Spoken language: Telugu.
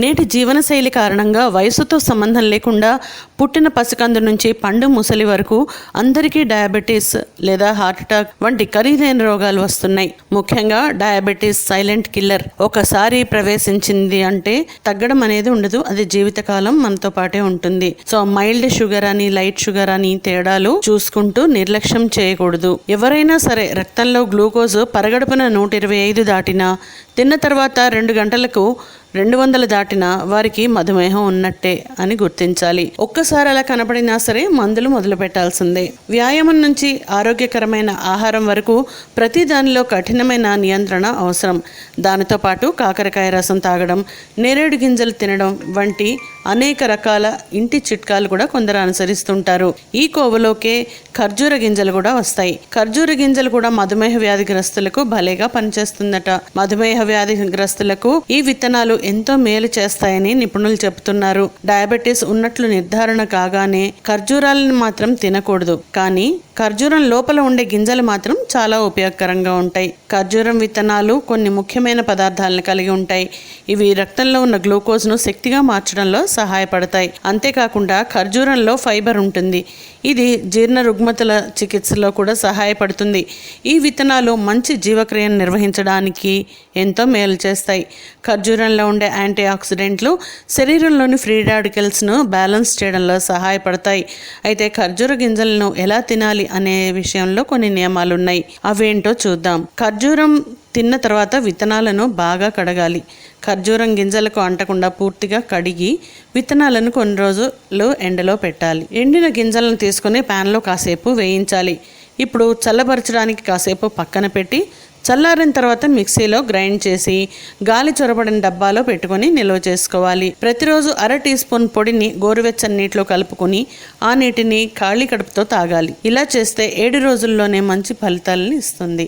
నేటి జీవనశైలి కారణంగా వయసుతో సంబంధం లేకుండా పుట్టిన పసికందు నుంచి పండు ముసలి వరకు అందరికీ డయాబెటీస్ లేదా హార్ట్ అటాక్ వంటి ఖరీదైన రోగాలు వస్తున్నాయి. ముఖ్యంగా డయాబెటీస్ సైలెంట్ కిల్లర్. ఒకసారి ప్రవేశించింది అంటే తగ్గడం అనేది ఉండదు. అది జీవితకాలం మనతో పాటే ఉంటుంది. సో మైల్డ్ షుగర్ అని లైట్ షుగర్ అని తేడాలు చూసుకుంటూ నిర్లక్ష్యం చేయకూడదు. ఎవరైనా సరే రక్తంలో గ్లూకోజ్ పరగడుపున 125 దాటినా, తిన్న తర్వాత 2 గంటలకు 200 దాటినా వారికి మధుమేహం ఉన్నట్టే అని గుర్తించాలి. ఒక్కసారి అలా కనపడినా సరే మందులు మొదలు పెట్టాల్సిందే. వ్యాయామం నుంచి ఆరోగ్యకరమైన ఆహారం వరకు ప్రతి దానిలో కఠినమైన నియంత్రణ అవసరం. దానితో పాటు కాకరకాయ రసం తాగడం, నేరేడు గింజలు తినడం వంటి అనేక రకాల ఇంటి చిట్కాలు కూడా కొందరు అనుసరిస్తుంటారు. ఈ కోవలోకే ఖర్జూర గింజలు కూడా వస్తాయి. ఖర్జూర గింజలు కూడా మధుమేహ వ్యాధిగ్రస్తులకు భలేగా పనిచేస్తుందట. మధుమేహ వ్యాధిగ్రస్తులకు ఈ విత్తనాలు ఎంతో మేలు చేస్తాయని నిపుణులు చెబుతున్నారు. డయాబెటీస్ ఉన్నట్లు నిర్ధారణ కాగానే ఖర్జూరాలను మాత్రం తినకూడదు. కానీ ఖర్జూరం లోపల ఉండే గింజలు మాత్రం చాలా ఉపయోగకరంగా ఉంటాయి. ఖర్జూరం విత్తనాలు కొన్ని ముఖ్యమైన పదార్థాలను కలిగి ఉంటాయి. ఇవి రక్తంలో ఉన్న గ్లూకోజ్ను శక్తిగా మార్చడంలో సహాయపడతాయి. అంతేకాకుండా ఖర్జూరంలో ఫైబర్ ఉంటుంది. ఇది జీర్ణ రుగ్మతల చికిత్సలో కూడా సహాయపడుతుంది. ఈ విత్తనాలు మంచి జీవక్రియను నిర్వహించడానికి ఎంతో మేలు చేస్తాయి. ఖర్జూరంలో ఉండే యాంటీ ఆక్సిడెంట్లు శరీరంలోని ఫ్రీ రాడికల్స్ను బ్యాలెన్స్ చేయడంలో సహాయపడతాయి. అయితే ఖర్జూర గింజలను ఎలా తినాలి అనే విషయంలో కొన్ని నియమాలు ఉన్నాయి. అవేంటో చూద్దాం. ఖర్జూరం తిన్న తర్వాత విత్తనాలను బాగా కడగాలి. ఖర్జూరం గింజలకు అంటకుండా పూర్తిగా కడిగి విత్తనాలను కొన్ని రోజులు ఎండలో పెట్టాలి. ఎండిన గింజలను తీసుకుని ప్యాన్లో కాసేపు వేయించాలి. ఇప్పుడు చల్లబరచడానికి కాసేపు పక్కన పెట్టి చల్లారిన తర్వాత మిక్సీలో గ్రైండ్ చేసి గాలి చొరబడిన డబ్బాలో పెట్టుకొని నిల్వ చేసుకోవాలి. ప్రతిరోజు 1/2 టీ స్పూన్ పొడిని గోరువెచ్చని నీటిలో కలుపుకొని ఆ నీటిని ఖాళీ కడుపుతో తాగాలి. ఇలా చేస్తే 7 రోజుల్లోనే మంచి ఫలితాలను ఇస్తుంది.